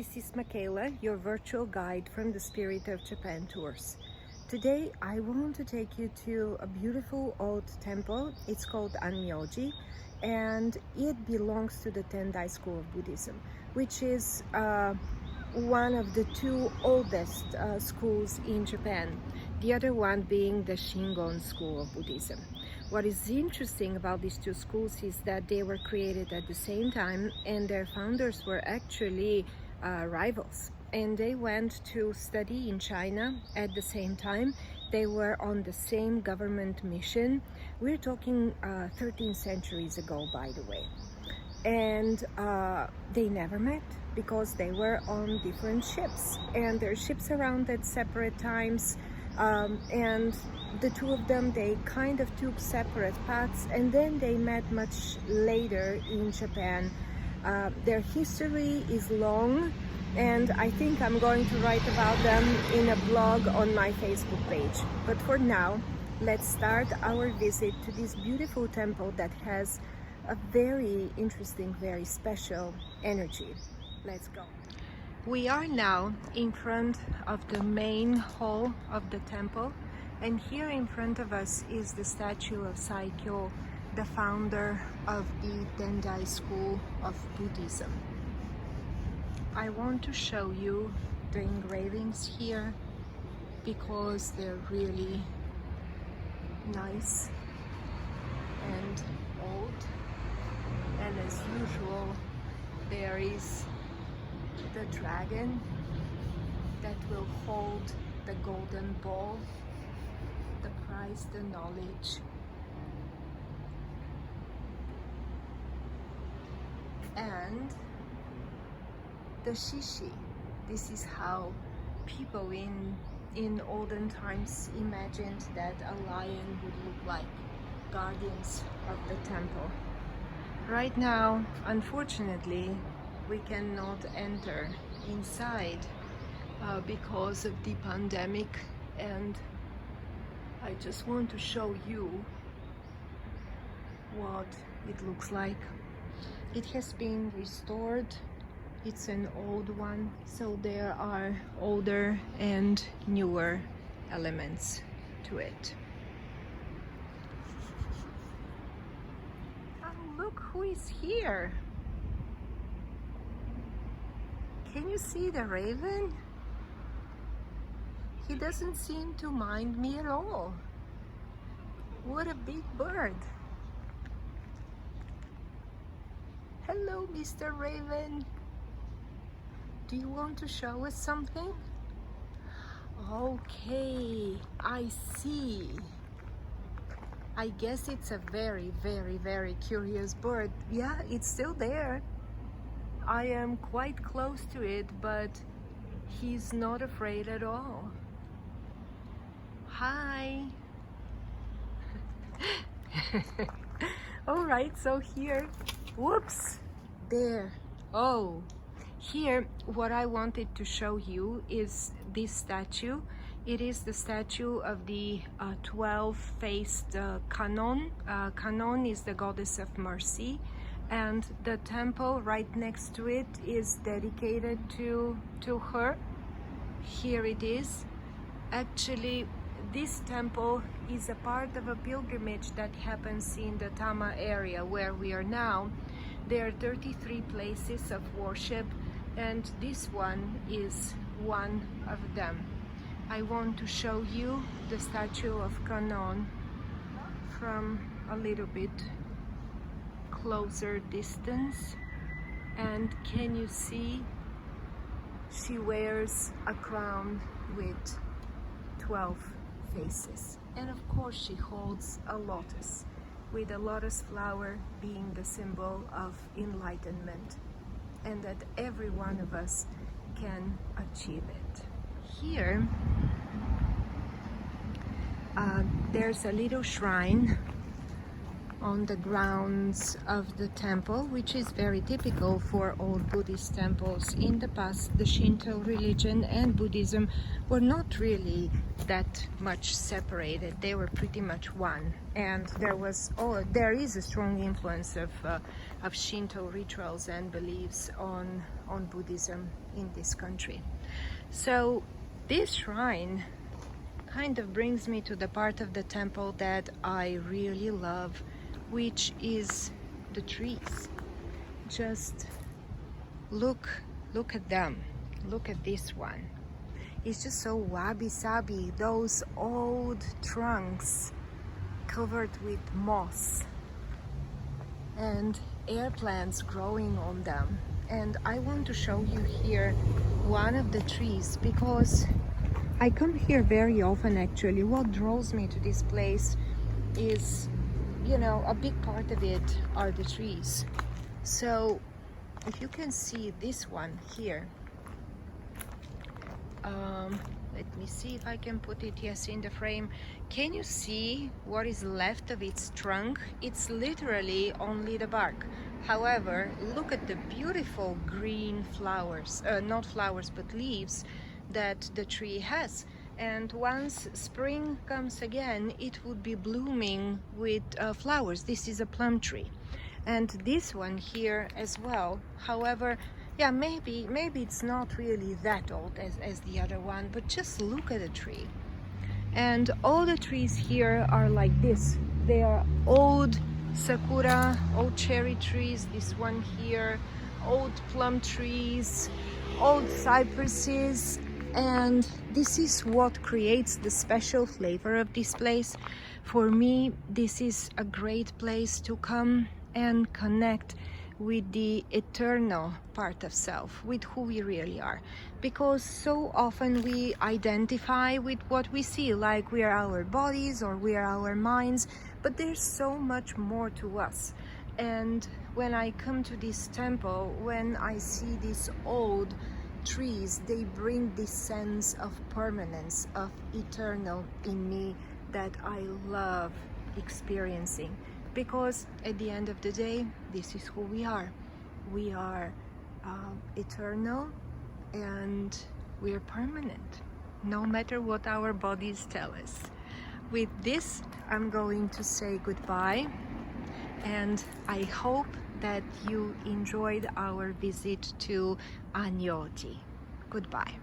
this is Michaela, your virtual guide from the Spirit of Japan tours. Today I want to take you to a beautiful old temple. It's called Anyoji, and it belongs to the Tendai school of Buddhism, which is one of the two oldest schools in Japan, the other one being the Shingon school of Buddhism. What is interesting about these two schools is that they were created at the same time, and their founders were actually rivals, and they went to study in China at the same time. They were on the same government mission. We're talking 13 centuries ago, by the way. And they never met because they were on different ships, and their ships around at separate times, and the two of them, they kind of took separate paths, and then they met much later in Japan. Their history is long, and I think I'm going to write about them in a blog on my Facebook page. But for now, let's start our visit to this beautiful temple that has a very interesting, very special energy. Let's go. We are now in front of the main hall of the temple, and here in front of us is the statue of Saikyo, the founder of the Tendai school of Buddhism. I want to show you the engravings here because they're really nice and old, and as usual there is the dragon that will hold the golden ball, the prize, the knowledge. And the shishi. This is how people in olden times imagined that a lion would look like, guardians of the temple. Right now, unfortunately, we cannot enter inside because of the pandemic, and I just want to show you what it looks like. It has been restored. It's an old one, so there are older and newer elements to it. Oh, look who is here! Can you see the raven? He doesn't seem to mind me at all. What a big bird! Hello, Mr. Raven. Do you want to show us something? Okay, I see. I guess it's a very, very, very curious bird. Yeah, it's still there. I am quite close to it, but he's not afraid at all. Hi. All right, so here, whoops, there. Oh, here, what I wanted to show you is this statue. It is the statue of the 12-faced Kannon. Kannon is the goddess of mercy, and the temple right next to it is dedicated to her. Here it is. Actually, this temple is a part of a pilgrimage that happens in the Tama area where we are now. There are 33 places of worship, and this one is one of them. I want to show you the statue of Kannon from a little bit closer distance. And can you see? She wears a crown with 12 faces, and of course she holds a lotus, with a lotus flower being the symbol of enlightenment, and that every one of us can achieve it. Here there's a little shrine on the grounds of the temple, which is very typical for all Buddhist temples. In the past, the Shinto religion and Buddhism were not really that much separated. They were pretty much one, and there is a strong influence of Shinto rituals and beliefs on Buddhism in this country. So this shrine kind of brings me to the part of the temple that I really love, which is the trees. Just look at them. Look at this one. It's just so wabi-sabi, those old trunks covered with moss and air plants growing on them. And I want to show you here one of the trees, because I come here very often actually. What draws me to this place is, you know, a big part of it are the trees. So if you can see this one here, let me see if I can put it, yes, in the frame. Can you see what is left of its trunk? It's literally only the bark. However, look at the beautiful green flowers, not flowers but leaves, that the tree has. And once spring comes again, it would be blooming with flowers. This is a plum tree, and this one here as well. However, yeah, maybe it's not really that old as the other one, but just look at the tree. And all the trees here are like this. They are old sakura, old cherry trees, this one here, old plum trees, old cypresses. And this is what creates the special flavor of this place. For me, this is a great place to come and connect with the eternal part of self, with who we really are. Because so often we identify with what we see, like we are our bodies or we are our minds, but there's so much more to us. And when I come to this temple, when I see these old trees, they bring this sense of permanence, of eternal in me that I love experiencing. Because at the end of the day, this is who we are. We are eternal and we are permanent, no matter what our bodies tell us. With this, I'm going to say goodbye, and I hope that you enjoyed our visit to Anyoji. Goodbye.